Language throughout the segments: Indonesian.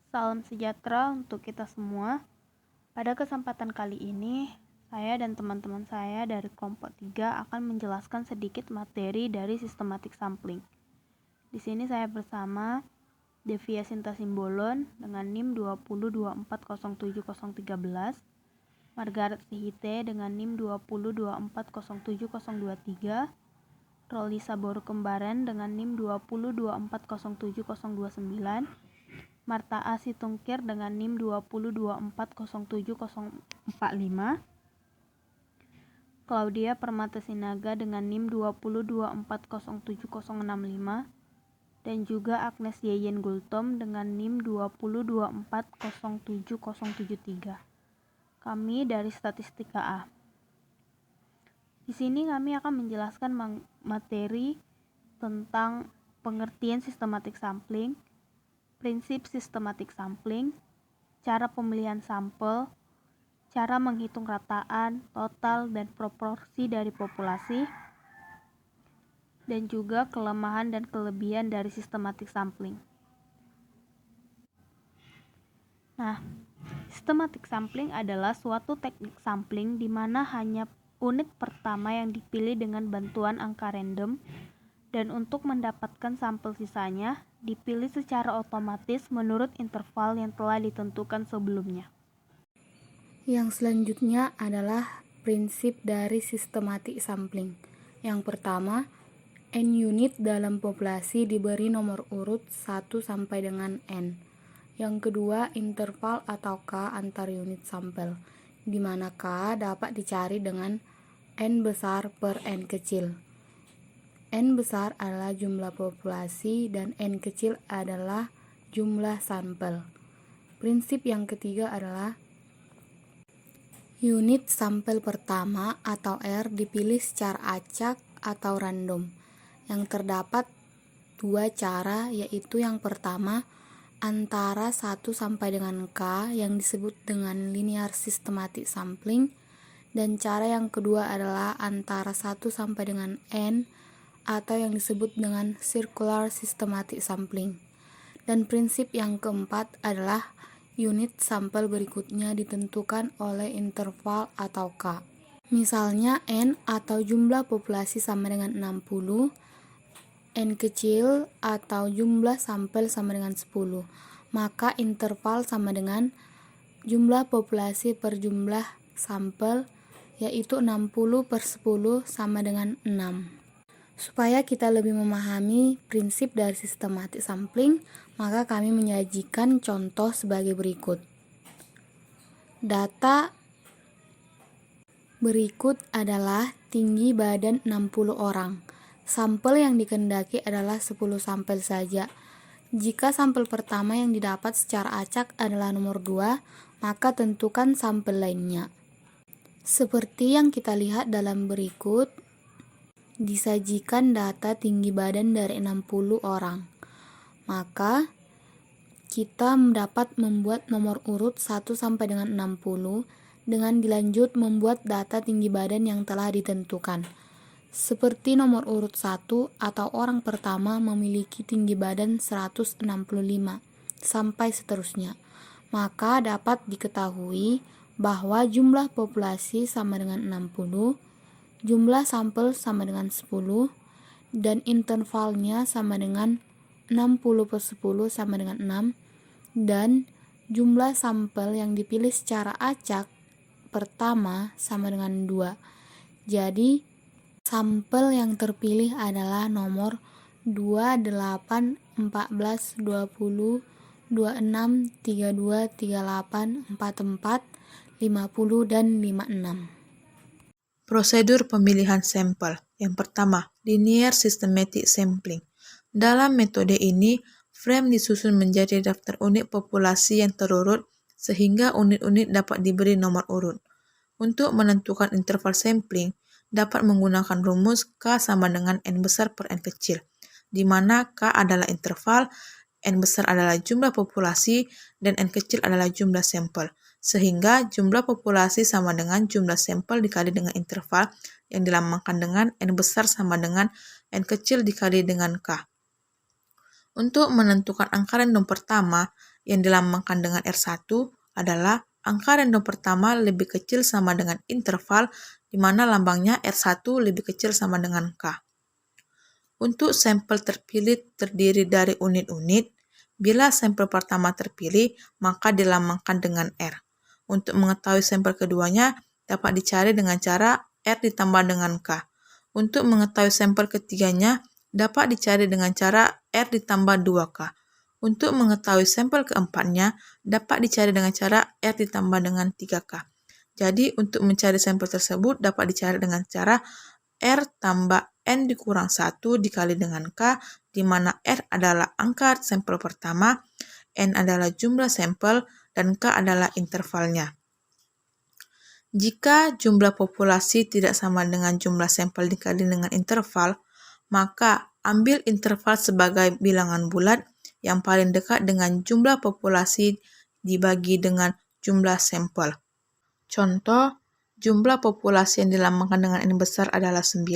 Salam sejahtera untuk kita semua. Pada kesempatan kali ini, saya dan teman-teman saya dari kelompok 3 akan menjelaskan sedikit materi dari sistematik sampling. Di sini saya bersama Devia Sinta Simbolon dengan NIM 202407013, Margaret Sihite dengan NIM 202407023, Rolisa Boru Kembaren dengan NIM 202407029, Marta A. Situngkir dengan NIM 202407045, Claudia Permata Sinaga dengan NIM 202407065, dan juga Agnes Yeyen Gultom dengan NIM 202407073. Kami dari Statistika A. Di sini kami akan menjelaskan materi tentang pengertian sistematik sampling, prinsip sistematik sampling, cara pemilihan sampel, cara menghitung rataan, total, dan proporsi dari populasi, dan juga kelemahan dan kelebihan dari sistematik sampling. Nah, sistematik sampling adalah suatu teknik sampling di mana hanya unit pertama yang dipilih dengan bantuan angka random, dan untuk mendapatkan sampel sisanya dipilih secara otomatis menurut interval yang telah ditentukan sebelumnya. Yang selanjutnya adalah prinsip dari sistematik sampling. Yang pertama, N unit dalam populasi diberi nomor urut 1 sampai dengan N. Yang kedua, interval atau K antar unit sampel, di mana K dapat dicari dengan N besar per N kecil. N besar adalah jumlah populasi dan N kecil adalah jumlah sampel. Prinsip yang ketiga adalah unit sampel pertama atau R dipilih secara acak atau random. Yang terdapat dua cara, yaitu yang pertama antara 1 sampai dengan K yang disebut dengan linear systematic sampling, dan cara yang kedua adalah antara 1 sampai dengan N atau yang disebut dengan circular systematic sampling. Dan prinsip yang keempat adalah unit sampel berikutnya ditentukan oleh interval atau K. Misalnya N atau jumlah populasi sama dengan 60, N kecil atau jumlah sampel sama dengan 10, maka interval sama dengan jumlah populasi per jumlah sampel, yaitu 60 per 10 sama dengan 6. Supaya kita lebih memahami prinsip dari sistematik sampling, maka kami menyajikan contoh sebagai berikut. Data berikut adalah tinggi badan 60 orang. Sampel yang dikehendaki adalah 10 sampel saja. Jika sampel pertama yang didapat secara acak adalah nomor 2, maka tentukan sampel lainnya. Seperti yang kita lihat dalam berikut, disajikan data tinggi badan dari 60 orang. Maka kita dapat membuat nomor urut 1 sampai dengan 60 dengan dilanjut membuat data tinggi badan yang telah ditentukan. Seperti nomor urut 1 atau orang pertama memiliki tinggi badan 165 sampai seterusnya. Maka dapat diketahui bahwa jumlah populasi sama dengan 60, jumlah sampel sama dengan 10, dan intervalnya sama dengan 60 per 10 sama dengan 6, dan jumlah sampel yang dipilih secara acak pertama sama dengan 2. Jadi, sampel yang terpilih adalah nomor 2, 8, 14, 20, 26, 32, 38, 44, 50, dan 56. Prosedur pemilihan sampel. Yang pertama, linear systematic sampling. Dalam metode ini, frame disusun menjadi daftar unit populasi yang terurut sehingga unit-unit dapat diberi nomor urut. Untuk menentukan interval sampling, dapat menggunakan rumus K sama dengan N besar per N kecil, di mana K adalah interval, N besar adalah jumlah populasi, dan N kecil adalah jumlah sampel. Sehingga jumlah populasi sama dengan jumlah sampel dikali dengan interval yang dilambangkan dengan N besar sama dengan N kecil dikali dengan K. Untuk menentukan angka random pertama, yang dilambangkan dengan R1 adalah angka random pertama lebih kecil sama dengan interval di mana lambangnya R1 lebih kecil sama dengan K. Untuk sampel terpilih terdiri dari unit-unit, bila sampel pertama terpilih, maka dilambangkan dengan R. Untuk mengetahui sampel keduanya, dapat dicari dengan cara R ditambah dengan K. Untuk mengetahui sampel ketiganya, dapat dicari dengan cara R ditambah 2K. Untuk mengetahui sampel keempatnya, dapat dicari dengan cara R ditambah dengan 3K. Jadi, untuk mencari sampel tersebut dapat dicari dengan cara R tambah N dikurang 1 dikali dengan K, di mana R adalah angka sampel pertama, N adalah jumlah sampel, dan K adalah intervalnya. Jika jumlah populasi tidak sama dengan jumlah sampel dikali dengan interval, maka ambil interval sebagai bilangan bulat yang paling dekat dengan jumlah populasi dibagi dengan jumlah sampel. Contoh, jumlah populasi yang dilambangkan dengan N besar adalah 9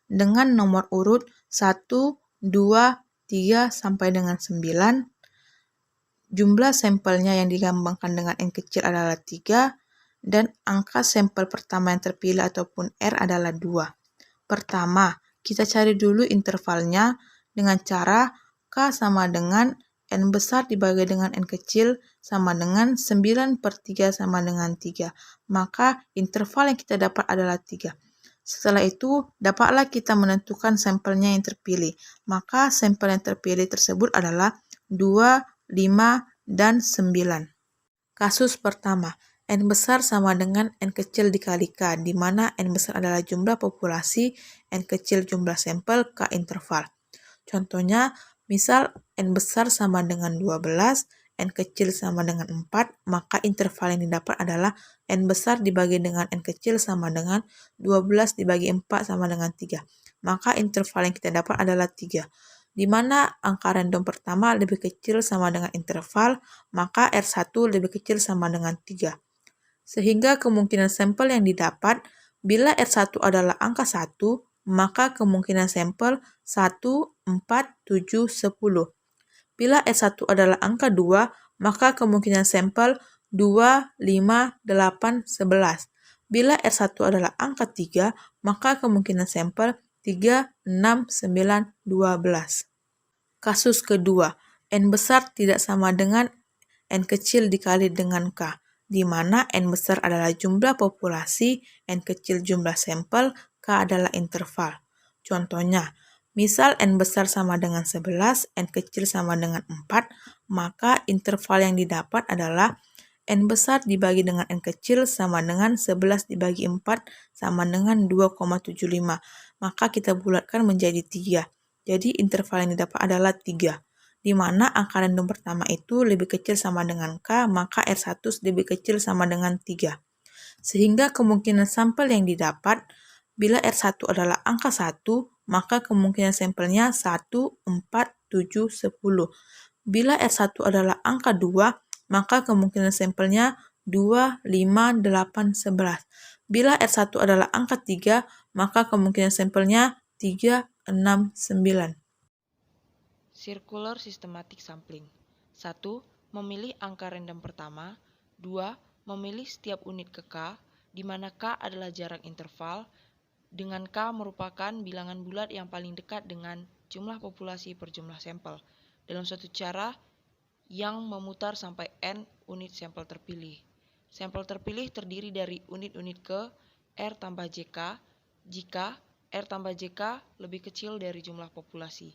dengan nomor urut 1, 2, 3 sampai dengan 9. Jumlah sampelnya yang dilambangkan dengan N kecil adalah 3 dan angka sampel pertama yang terpilih ataupun R adalah 2. Pertama, kita cari dulu intervalnya dengan cara K sama dengan N besar dibagi dengan N kecil sama dengan 9/3 sama dengan 3. Maka interval yang kita dapat adalah 3. Setelah itu, dapatlah kita menentukan sampelnya yang terpilih. Maka sampel yang terpilih tersebut adalah 2, 5, dan 9. Kasus pertama, N besar sama dengan N kecil dikali K, di mana N besar adalah jumlah populasi, N kecil jumlah sampel, K interval. Contohnya, misal N besar sama dengan 12, N kecil sama dengan 4, maka interval yang didapat adalah N besar dibagi dengan N kecil sama dengan 12 dibagi 4 sama dengan 3. Maka interval yang kita dapat adalah 3. Di mana angka random pertama lebih kecil sama dengan interval, maka R1 lebih kecil sama dengan 3. Sehingga kemungkinan sampel yang didapat, bila R1 adalah angka 1, maka kemungkinan sampel 1, 4, 7, 10. Bila R1 adalah angka 2, maka kemungkinan sampel 2, 5, 8, 11. Bila R1 adalah angka 3, maka kemungkinan sampel 3, 6, 9, 12. Kasus kedua, N besar tidak sama dengan N kecil dikali dengan K, di mana N besar adalah jumlah populasi, N kecil jumlah sampel, K adalah interval. Contohnya, misal N besar sama dengan 11, N kecil sama dengan 4, maka interval yang didapat adalah N besar dibagi dengan N kecil sama dengan 11 dibagi 4 sama dengan 2,75. Maka kita bulatkan menjadi 3. Jadi interval yang didapat adalah 3. Di mana angka random pertama itu lebih kecil sama dengan K, maka R1 lebih kecil sama dengan 3. Sehingga kemungkinan sampel yang didapat, bila R1 adalah angka 1, maka kemungkinan sampelnya 1, 4, 7, 10. Bila R1 adalah angka 2, maka kemungkinan sampelnya 2, 5, 8, 11. Bila R1 adalah angka 3, maka kemungkinan sampelnya 3, 6, 9. Circular Systematic Sampling. 1. Memilih angka random pertama. 2. Memilih setiap unit ke K, di mana K adalah jarak interval, dengan K merupakan bilangan bulat yang paling dekat dengan jumlah populasi per jumlah sampel, dalam suatu cara yang memutar sampai N unit sampel terpilih. Sampel terpilih terdiri dari unit-unit ke R tambah JK, jika R tambah JK lebih kecil dari jumlah populasi.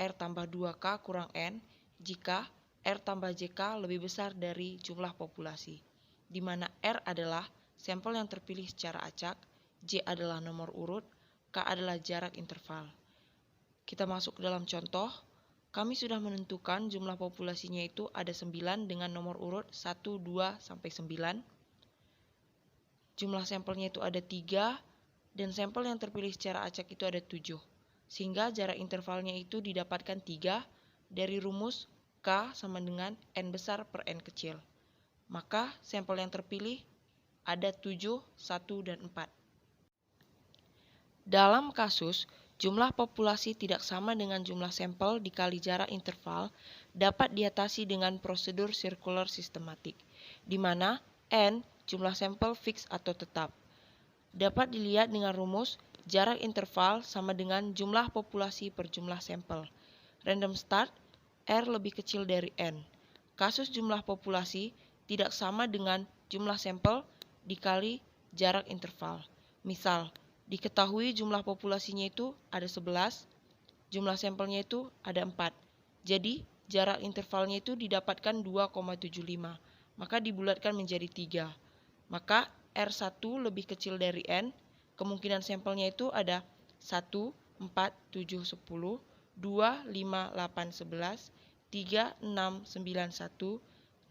R tambah 2K kurang N jika R tambah JK lebih besar dari jumlah populasi, di mana R adalah sampel yang terpilih secara acak, J adalah nomor urut, K adalah jarak interval. Kita masuk ke dalam contoh. Kami sudah menentukan jumlah populasinya itu ada 9 dengan nomor urut 1, 2, sampai 9. Jumlah sampelnya itu ada 3 dan sampel yang terpilih secara acak itu ada 7. Sehingga jarak intervalnya itu didapatkan 3 dari rumus K sama dengan N besar per N kecil. Maka sampel yang terpilih ada 7, 1, dan 4. Dalam kasus jumlah populasi tidak sama dengan jumlah sampel dikali jarak interval, dapat diatasi dengan prosedur circular sistematik, di mana N jumlah sampel fix atau tetap. Dapat dilihat dengan rumus jarak interval sama dengan jumlah populasi per jumlah sampel. Random start, R lebih kecil dari N. Kasus jumlah populasi tidak sama dengan jumlah sampel dikali jarak interval. Misal, diketahui jumlah populasinya itu ada 11, jumlah sampelnya itu ada 4. Jadi, jarak intervalnya itu didapatkan 2,75, maka dibulatkan menjadi 3. Maka R1 lebih kecil dari N, kemungkinan sampelnya itu ada 1, 4, 7, 10, 2, 5, 8, 11, 3, 6, 9, 1,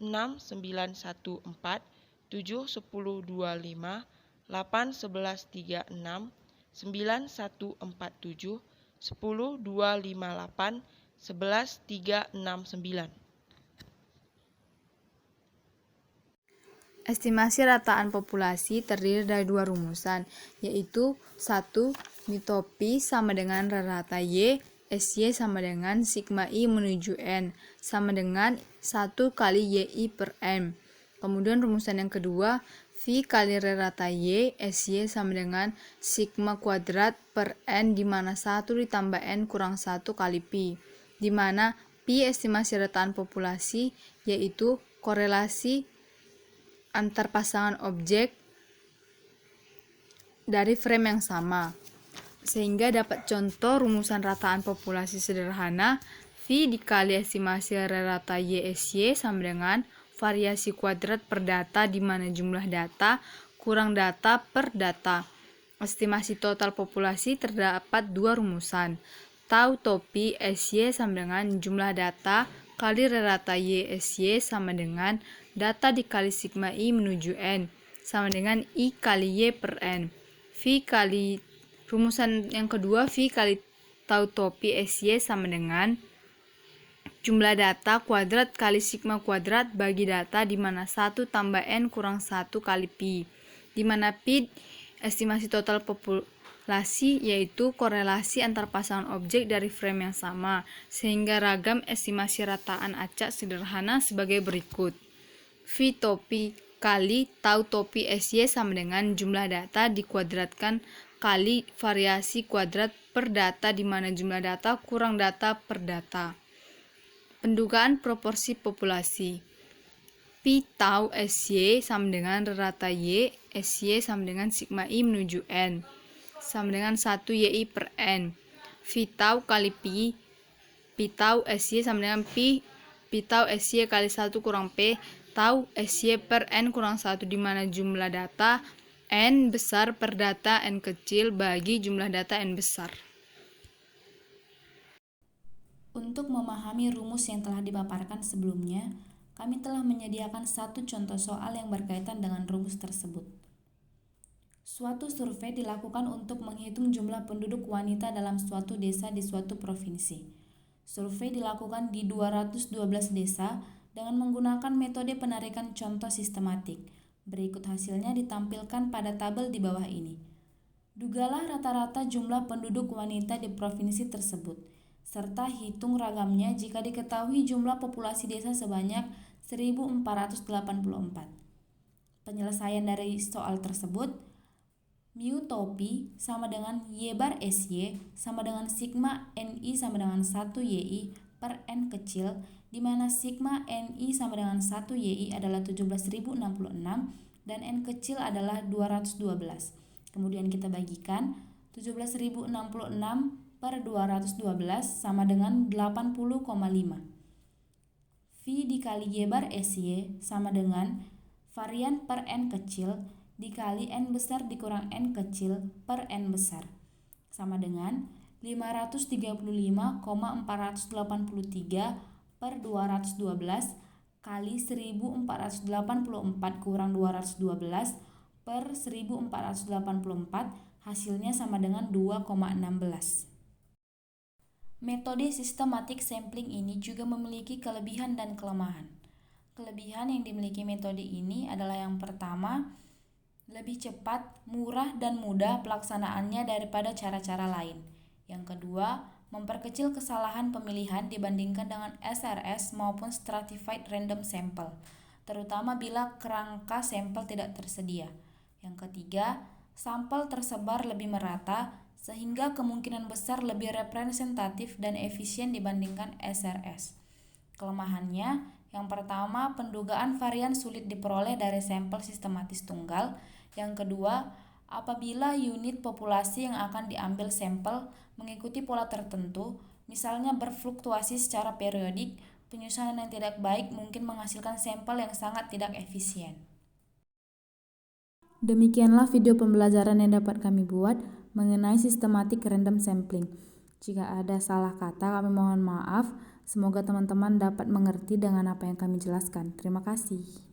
6, 9, 1, 4, 7, 10, 2, 5, 8, 11, 3, 6, 9, 1, 4, 7, 10, 2, 5, 8, 11, 3, 6, 9. Estimasi rataan populasi terdiri dari dua rumusan, yaitu 1. Mitopi sama dengan rata Y, SY sama dengan sigma I menuju N, sama dengan 1 kali YI per M. Kemudian rumusan yang kedua, V kali rata Y, SY sama dengan sigma kuadrat per N, di mana 1 ditambah N kurang 1 kali Pi, di mana Pi estimasi rataan populasi, yaitu korelasi antar pasangan objek dari frame yang sama. Sehingga dapat contoh rumusan rataan populasi sederhana, V dikali estimasi rata Y SY sama dengan variasi kuadrat per data, di mana jumlah data kurang data per data. Estimasi total populasi terdapat dua rumusan, tau topi SY sama dengan jumlah data kali rata Y SY sama dengan data dikali sigma I menuju N, sama dengan I kali Y per N. Rumusan yang kedua, V kali tau topi SY sama dengan jumlah data kuadrat kali sigma kuadrat bagi data, di mana 1 tambah N kurang 1 kali Pi, di mana Pi estimasi total populasi, yaitu korelasi antar pasangan objek dari frame yang sama, sehingga ragam estimasi rataan acak sederhana sebagai berikut. V topi kali tau topi SY sama dengan jumlah data dikuadratkan kali variasi kuadrat per data, di mana jumlah data kurang data per data. Pendugaan proporsi populasi. Pi tau SY sama dengan rata Y SY sama dengan sigma I menuju N, sama dengan 1 YI per N. V tau kali Pi tau SY sama dengan Pi tau SY kali 1 kurang P tau SY per N kurang 1, di mana jumlah data N besar per data N kecil bagi jumlah data N besar. Untuk memahami rumus yang telah dipaparkan sebelumnya, kami telah menyediakan satu contoh soal yang berkaitan dengan rumus tersebut. Suatu survei dilakukan untuk menghitung jumlah penduduk wanita dalam suatu desa di suatu provinsi. Survei dilakukan di 212 desa dengan menggunakan metode penarikan contoh sistematik. Berikut hasilnya ditampilkan pada tabel di bawah ini. Dugalah rata-rata jumlah penduduk wanita di provinsi tersebut, serta hitung ragamnya jika diketahui jumlah populasi desa sebanyak 1484. Penyelesaian dari soal tersebut, mu topi sama dengan Y bar SY sama dengan sigma NI sama dengan 1 YI per N kecil, di mana sigma NI sama dengan 1 YI adalah 17.066 dan N kecil adalah 212. Kemudian kita bagikan 17.066 per 212 sama dengan 80,5. V dikali Y bar SY sama dengan varian per N kecil dikali N besar dikurang N kecil per N besar, sama dengan 535,483 per 212 kali 1484 kurang 212 per 1484, hasilnya sama dengan 2,16. Metode sistematik sampling ini juga memiliki kelebihan dan kelemahan. Kelebihan yang dimiliki metode ini adalah yang pertama, lebih cepat, murah, dan mudah pelaksanaannya daripada cara-cara lain. Yang kedua, memperkecil kesalahan pemilihan dibandingkan dengan SRS maupun Stratified Random Sample, terutama bila kerangka sampel tidak tersedia. Yang ketiga, sampel tersebar lebih merata sehingga kemungkinan besar lebih representatif dan efisien dibandingkan SRS. Kelemahannya, yang pertama, pendugaan varian sulit diperoleh dari sampel sistematis tunggal. Yang kedua, apabila unit populasi yang akan diambil sampel mengikuti pola tertentu, misalnya berfluktuasi secara periodik, penyusunan yang tidak baik mungkin menghasilkan sampel yang sangat tidak efisien. Demikianlah video pembelajaran yang dapat kami buat mengenai systematic random sampling. Jika ada salah kata, kami mohon maaf. Semoga teman-teman dapat mengerti dengan apa yang kami jelaskan. Terima kasih.